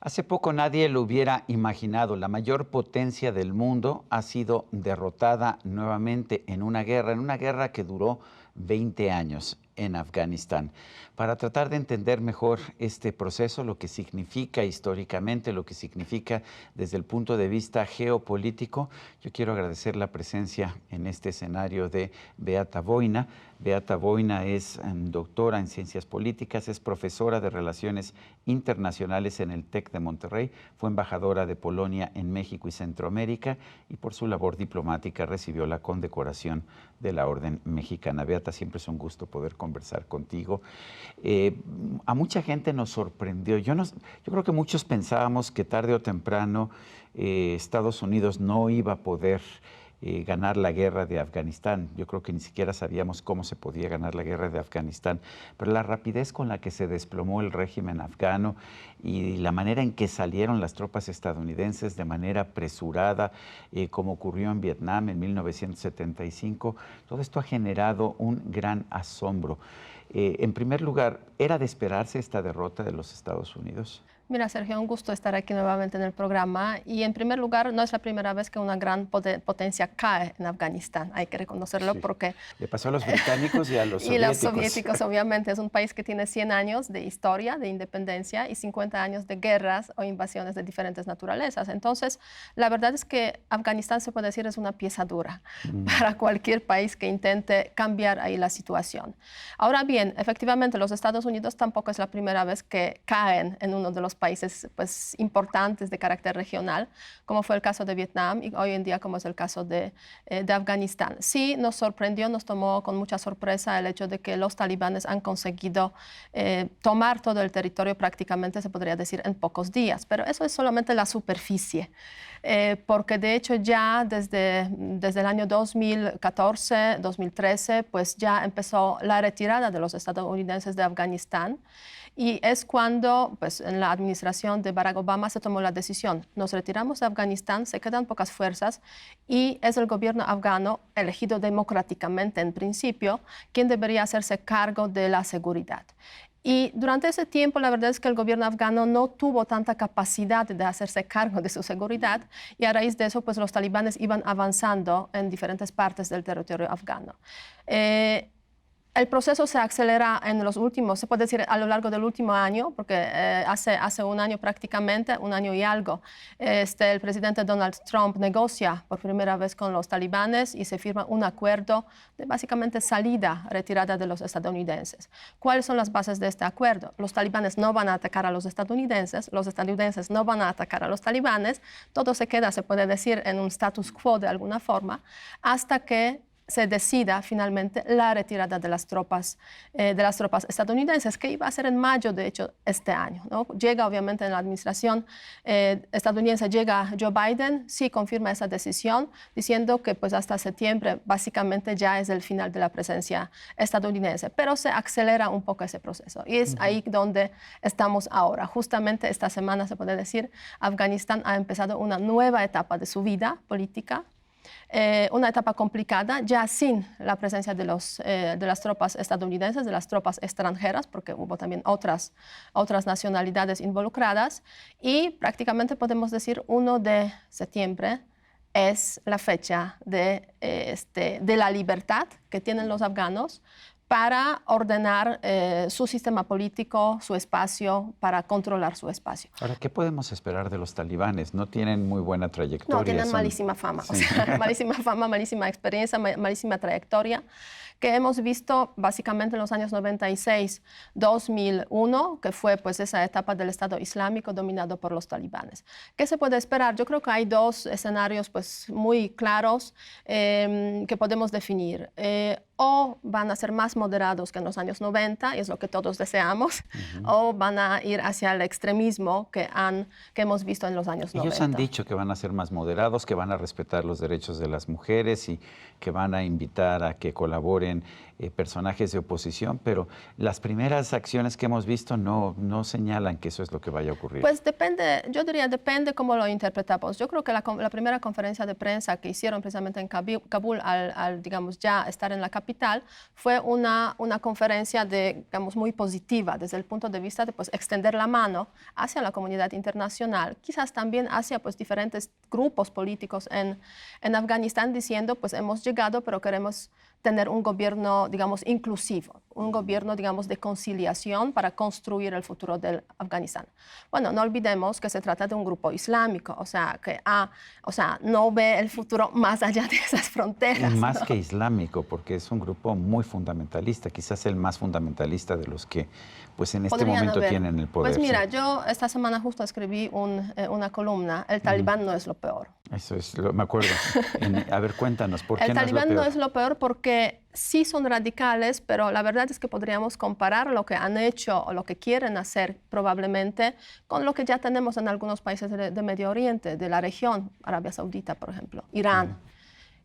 Hace poco nadie lo hubiera imaginado. La mayor potencia del mundo ha sido derrotada nuevamente en una guerra que duró 20 años en Afganistán. Para tratar de entender mejor este proceso, lo que significa históricamente, lo que significa desde el punto de vista geopolítico, yo quiero agradecer la presencia en este escenario de Beata Boina. Beata Boina es doctora en Ciencias Políticas, es profesora de Relaciones Internacionales en el TEC de Monterrey, fue embajadora de Polonia en México y Centroamérica y por su labor diplomática recibió la condecoración de la Orden Mexicana. Beata, siempre es un gusto poder conversar contigo. A mucha gente nos sorprendió. Yo creo que muchos pensábamos que tarde o temprano Estados Unidos no iba a poder ganar la guerra de Afganistán. Yo creo que ni siquiera sabíamos cómo se podía ganar la guerra de Afganistán, pero la rapidez con la que se desplomó el régimen afgano y la manera en que salieron las tropas estadounidenses de manera apresurada, como ocurrió en Vietnam en 1975, todo esto ha generado un gran asombro. En primer lugar, ¿era de esperarse esta derrota de los Estados Unidos? Mira, Sergio, un gusto estar aquí nuevamente en el programa. Y en primer lugar, no es la primera vez que una gran potencia cae en Afganistán. Hay que reconocerlo, sí, porque... Le pasó a los británicos y a los soviéticos. Y los soviéticos, obviamente. Es un país que tiene 100 años de historia, de independencia, y 50 años de guerras o invasiones de diferentes naturalezas. Entonces, la verdad es que Afganistán, se puede decir, es una pieza dura para cualquier país que intente cambiar ahí la situación. Ahora bien, efectivamente, los Estados Unidos tampoco es la primera vez que caen en uno de los países pues, importantes de carácter regional, como fue el caso de Vietnam y hoy en día como es el caso de Afganistán. Sí, nos sorprendió, nos tomó con mucha sorpresa el hecho de que los talibanes han conseguido tomar todo el territorio prácticamente, se podría decir, en pocos días, pero eso es solamente la superficie. Porque de hecho ya desde el año 2014, 2013, pues ya empezó la retirada de los estadounidenses de Afganistán. Y es cuando, pues, en la administración de Barack Obama se tomó la decisión. Nos retiramos de Afganistán, se quedan pocas fuerzas y es el gobierno afgano, elegido democráticamente en principio, quien debería hacerse cargo de la seguridad. Y durante ese tiempo, la verdad es que el gobierno afgano no tuvo tanta capacidad de hacerse cargo de su seguridad y a raíz de eso, pues los talibanes iban avanzando en diferentes partes del territorio afgano. El proceso se acelera en los últimos, se puede decir a lo largo del último año, porque hace un año prácticamente, un año y algo, el presidente Donald Trump negocia por primera vez con los talibanes y se firma un acuerdo de básicamente salida, retirada de los estadounidenses. ¿Cuáles son las bases de este acuerdo? Los talibanes no van a atacar a los estadounidenses no van a atacar a los talibanes, todo se queda, se puede decir, en un status quo de alguna forma, hasta que se decida finalmente la retirada de las tropas estadounidenses, que iba a ser en mayo, de hecho, este año, ¿no? Llega, obviamente, en la administración estadounidense, llega Joe Biden, sí confirma esa decisión, diciendo que pues, hasta septiembre básicamente ya es el final de la presencia estadounidense, pero se acelera un poco ese proceso. Y es ahí donde estamos ahora. Justamente esta semana, se puede decir, Afganistán ha empezado una nueva etapa de su vida política, una etapa complicada, ya sin la presencia de las tropas estadounidenses, de las tropas extranjeras, porque hubo también otras nacionalidades involucradas, y prácticamente podemos decir 1 de septiembre es la fecha de la libertad que tienen los afganos para ordenar su sistema político, su espacio, para controlar su espacio. Ahora, ¿qué podemos esperar de los talibanes? No tienen muy buena trayectoria. No, tienen malísima fama, sí. O sea, malísima fama, malísima experiencia, malísima trayectoria, que hemos visto básicamente en los años 96, 2001, que fue pues esa etapa del Estado Islámico dominado por los talibanes. ¿Qué se puede esperar? Yo creo que hay dos escenarios pues muy claros que podemos definir. O van a ser más moderados que en los años 90, y es lo que todos deseamos, o van a ir hacia el extremismo que hemos visto en los años 90. Ellos han dicho que van a ser más moderados, que van a respetar los derechos de las mujeres y que van a invitar a que colaboren personajes de oposición, pero las primeras acciones que hemos visto no señalan que eso es lo que vaya a ocurrir. Pues depende, yo diría, depende cómo lo interpretamos. Yo creo que la primera conferencia de prensa que hicieron precisamente en Kabul, al digamos, ya estar en la capital, capital, fue una conferencia digamos, muy positiva desde el punto de vista de pues, extender la mano hacia la comunidad internacional, quizás también hacia pues, diferentes grupos políticos en Afganistán, diciendo, pues hemos llegado, pero queremos tener un gobierno, digamos, inclusivo, un gobierno, digamos, de conciliación para construir el futuro del Afganistán. Bueno, no olvidemos que se trata de un grupo islámico, o sea, que no ve el futuro más allá de esas fronteras. Más ¿no? que islámico, porque es un grupo muy fundamentalista, quizás el más fundamentalista de los que pues en este momento tienen el poder. Pues mira, sí. yo esta semana justo escribí una columna, el talibán no es lo peor. Eso es, me acuerdo. A ver, cuéntanos, ¿por qué El no es lo talibán peor? no es lo peor porque sí son radicales, pero la verdad es que podríamos comparar lo que han hecho o lo que quieren hacer probablemente con lo que ya tenemos en algunos países de Medio Oriente, de la región, Arabia Saudita, por ejemplo, Irán.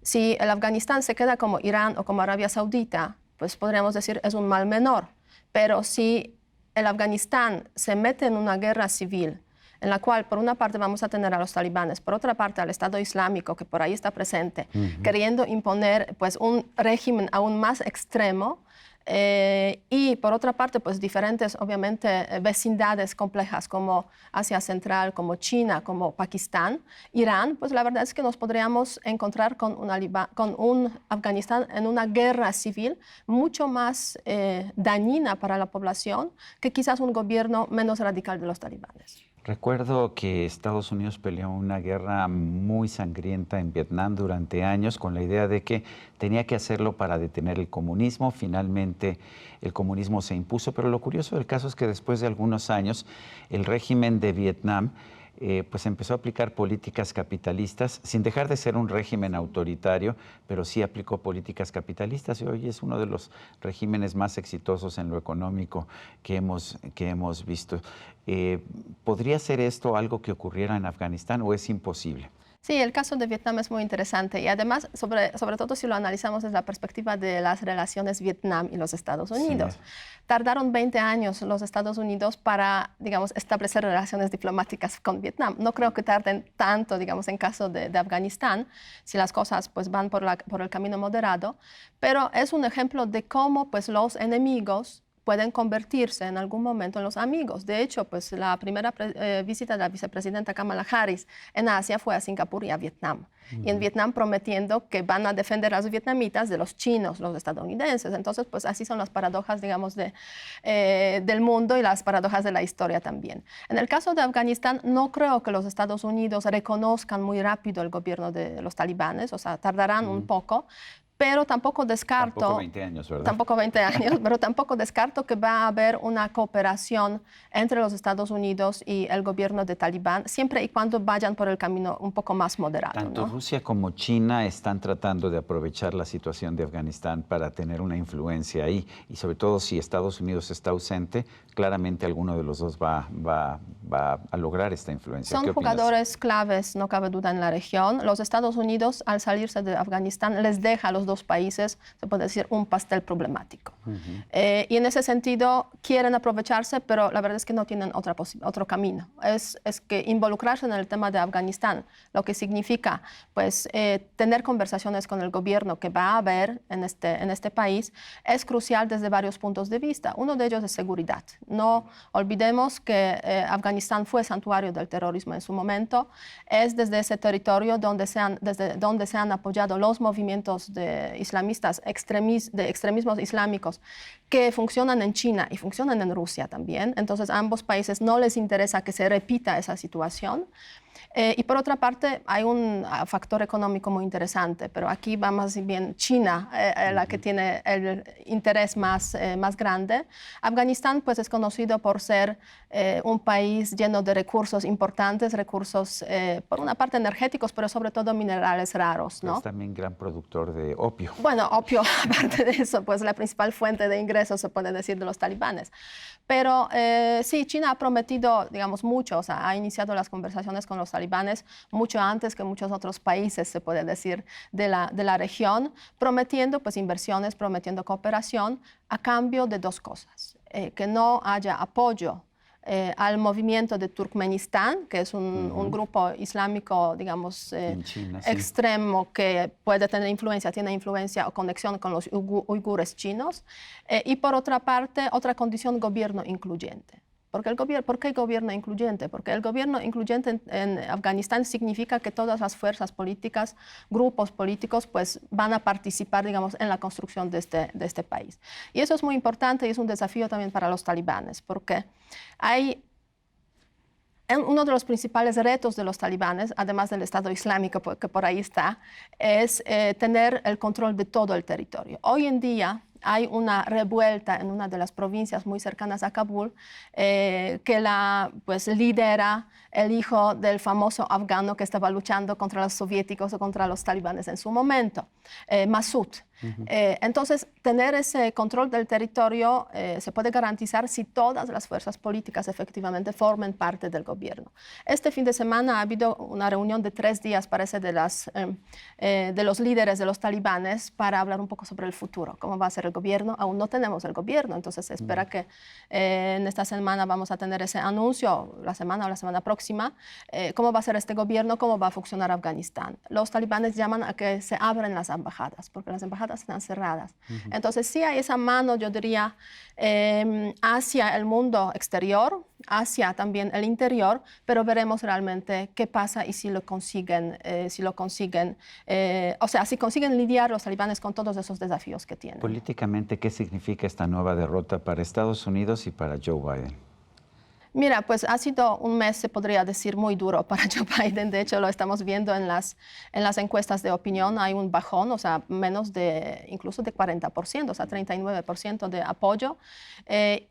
Si el Afganistán se queda como Irán o como Arabia Saudita, pues podríamos decir es un mal menor. Pero si el Afganistán se mete en una guerra civil, en la cual por una parte vamos a tener a los talibanes, por otra parte al Estado Islámico que por ahí está presente, queriendo imponer pues, un régimen aún más extremo, y por otra parte, pues diferentes, obviamente, vecindades complejas como Asia Central, como China, como Pakistán, Irán, pues la verdad es que nos podríamos encontrar con un Afganistán en una guerra civil mucho más dañina para la población que quizás un gobierno menos radical de los talibanes. Recuerdo que Estados Unidos peleó una guerra muy sangrienta en Vietnam durante años con la idea de que tenía que hacerlo para detener el comunismo. Finalmente el comunismo se impuso, pero lo curioso del caso es que después de algunos años el régimen de Vietnam pues empezó a aplicar políticas capitalistas, sin dejar de ser un régimen autoritario, pero sí aplicó políticas capitalistas y hoy es uno de los regímenes más exitosos en lo económico que hemos visto. ¿Podría ser esto algo que ocurriera en Afganistán o es imposible? Sí, el caso de Vietnam es muy interesante y además, sobre todo si lo analizamos desde la perspectiva de las relaciones Vietnam y los Estados Unidos. Sí. Tardaron 20 años los Estados Unidos para, digamos, establecer relaciones diplomáticas con Vietnam. No creo que tarden tanto, digamos, en caso de Afganistán, si las cosas pues, van por el camino moderado, pero es un ejemplo de cómo pues, los enemigos pueden convertirse en algún momento en los amigos. De hecho, pues la primera visita de la vicepresidenta Kamala Harris en Asia fue a Singapur y a Vietnam. Y en Vietnam prometiendo que van a defender a los vietnamitas de los chinos, los estadounidenses. Entonces, pues así son las paradojas, digamos, del mundo y las paradojas de la historia también. En el caso de Afganistán, no creo que los Estados Unidos reconozcan muy rápido el gobierno de los talibanes, o sea, tardarán un poco. Pero tampoco descarto... Tampoco 20 años, ¿verdad? Tampoco 20 años, pero tampoco descarto que va a haber una cooperación entre los Estados Unidos y el gobierno de Talibán, siempre y cuando vayan por el camino un poco más moderado. Tanto ¿no? Rusia como China están tratando de aprovechar la situación de Afganistán para tener una influencia ahí. Y sobre todo si Estados Unidos está ausente, claramente alguno de los dos va a lograr esta influencia. Son jugadores claves, no cabe duda, en la región. Los Estados Unidos, al salirse de Afganistán, les deja a los dos países, se puede decir, un pastel problemático. Y en ese sentido quieren aprovecharse, pero la verdad es que no tienen otro camino. Es que involucrarse en el tema de Afganistán, lo que significa pues, tener conversaciones con el gobierno que va a haber en este país, es crucial desde varios puntos de vista. Uno de ellos es seguridad. No olvidemos que Afganistán fue santuario del terrorismo en su momento. Es desde ese territorio donde se han apoyado los movimientos islamistas, de extremismos islámicos, que funcionan en China y funcionan en Rusia también. Entonces, a ambos países no les interesa que se repita esa situación. Y por otra parte, hay un factor económico muy interesante, pero aquí va más bien China la que tiene el interés más grande. Afganistán pues, es conocido por ser un país lleno de recursos importantes, recursos por una parte energéticos, pero sobre todo minerales raros, ¿no? Es también gran productor de opio. Bueno, opio, aparte de eso, pues la principal fuente de ingresos, se puede decir, de los talibanes. Pero sí, China ha prometido, digamos, mucho, o sea, ha iniciado las conversaciones con los talibanes mucho antes que muchos otros países, se puede decir, de la región, prometiendo pues inversiones, prometiendo cooperación a cambio de dos cosas. Que no haya apoyo al movimiento de Turkmenistán, que es un grupo islámico, digamos, En China, sí. extremo que puede tener influencia, tiene influencia o conexión con los uigures chinos. Y por otra parte, otra condición, gobierno incluyente. ¿Por qué gobierno incluyente? Porque el gobierno incluyente en Afganistán significa que todas las fuerzas políticas, grupos políticos, pues van a participar, digamos, en la construcción de este país. Y eso es muy importante y es un desafío también para los talibanes, porque uno de los principales retos de los talibanes, además del Estado Islámico que por ahí está, es tener el control de todo el territorio. Hoy en día hay una revuelta en una de las provincias muy cercanas a Kabul que pues, lidera el hijo del famoso afgano que estaba luchando contra los soviéticos o contra los talibanes en su momento, Massoud. Entonces, tener ese control del territorio se puede garantizar si todas las fuerzas políticas efectivamente formen parte del gobierno. Este fin de semana ha habido una reunión de 3 días, parece, de los líderes de los talibanes para hablar un poco sobre el futuro, cómo va a ser el gobierno. Aún no tenemos el gobierno, entonces se espera que en esta semana vamos a tener ese anuncio, la semana o la semana próxima, cómo va a ser este gobierno, cómo va a funcionar Afganistán. Los talibanes llaman a que se abran las embajadas, porque las embajadas están cerradas. Entonces sí hay esa mano, yo diría, hacia el mundo exterior, hacia también el interior, pero veremos realmente qué pasa y si lo consiguen, o sea, si consiguen lidiar los talibanes con todos esos desafíos que tienen. Políticamente, ¿qué significa esta nueva derrota para Estados Unidos y para Joe Biden? Mira, pues ha sido un mes, se podría decir, muy duro para Joe Biden. De hecho, lo estamos viendo en las encuestas de opinión. Hay un bajón, o sea, incluso de 40%, o sea, 39% de apoyo.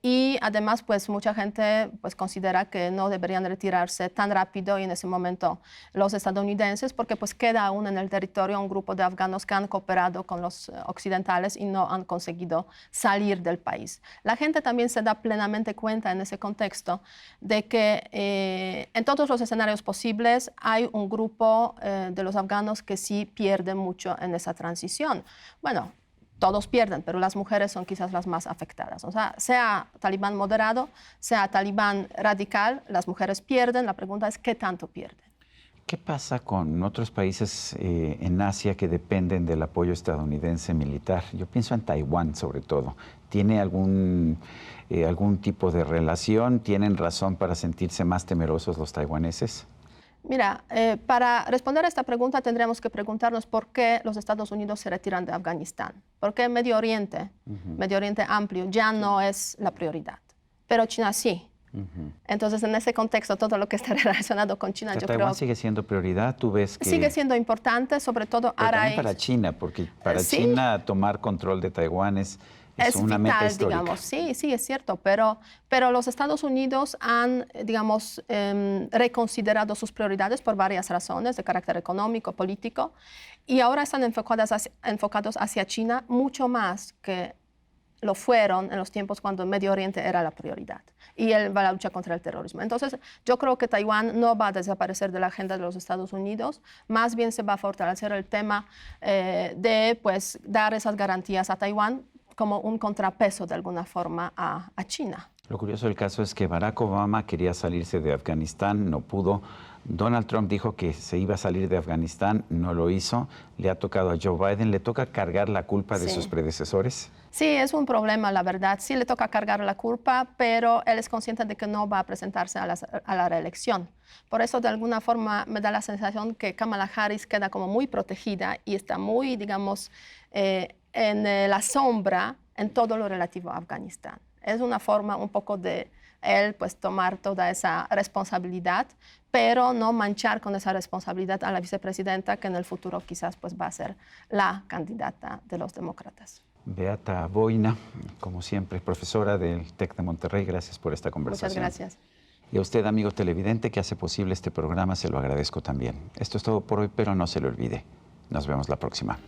Y además, pues mucha gente pues, considera que no deberían retirarse tan rápido y en ese momento los estadounidenses, porque pues queda aún en el territorio un grupo de afganos que han cooperado con los occidentales y no han conseguido salir del país. La gente también se da plenamente cuenta en ese contexto de que en todos los escenarios posibles hay un grupo de los afganos que sí pierde mucho en esa transición. Bueno, todos pierden, pero las mujeres son quizás las más afectadas. O sea talibán moderado, sea talibán radical, las mujeres pierden. La pregunta es, ¿qué tanto pierden? ¿Qué pasa con otros países en Asia que dependen del apoyo estadounidense militar? Yo pienso en Taiwán, sobre todo. ¿Tiene algún tipo de relación? ¿Tienen razón para sentirse más temerosos los taiwaneses? Mira, para responder a esta pregunta tendríamos que preguntarnos por qué los Estados Unidos se retiran de Afganistán. ¿Por qué Medio Oriente, Medio Oriente amplio, ya no es la prioridad? Pero China sí. Entonces, en ese contexto, todo lo que está relacionado con China, O sea, yo Taiwán creo sigue siendo prioridad, tú ves que... sigue siendo importante, sobre todo pero a también raíz... para China, porque para sí. China tomar control de Taiwán es una vital, meta histórica. digamos, sí, es cierto, pero los Estados Unidos han, digamos, reconsiderado sus prioridades por varias razones de carácter económico, político, y ahora están enfocados hacia China mucho más que lo fueron en los tiempos cuando el Medio Oriente era la prioridad y la lucha contra el terrorismo. Entonces, yo creo que Taiwán no va a desaparecer de la agenda de los Estados Unidos, más bien se va a fortalecer el tema de pues, dar esas garantías a Taiwán como un contrapeso de alguna forma a China. Lo curioso del caso es que Barack Obama quería salirse de Afganistán, no pudo. Donald Trump dijo que se iba a salir de Afganistán, no lo hizo. Le ha tocado a Joe Biden, ¿le toca cargar la culpa de sus predecesores? Sí, es un problema, la verdad. Sí le toca cargar la culpa, pero él es consciente de que no va a presentarse a la reelección. Por eso, de alguna forma, me da la sensación que Kamala Harris queda como muy protegida y está muy, digamos, en la sombra en todo lo relativo a Afganistán. Es una forma un poco de él pues, tomar toda esa responsabilidad, pero no manchar con esa responsabilidad a la vicepresidenta, que en el futuro quizás pues, va a ser la candidata de los demócratas. Beata Boina, como siempre, profesora del TEC de Monterrey, gracias por esta conversación. Muchas gracias. Y a usted, amigo televidente, que hace posible este programa, se lo agradezco también. Esto es todo por hoy, pero no se lo olvide. Nos vemos la próxima.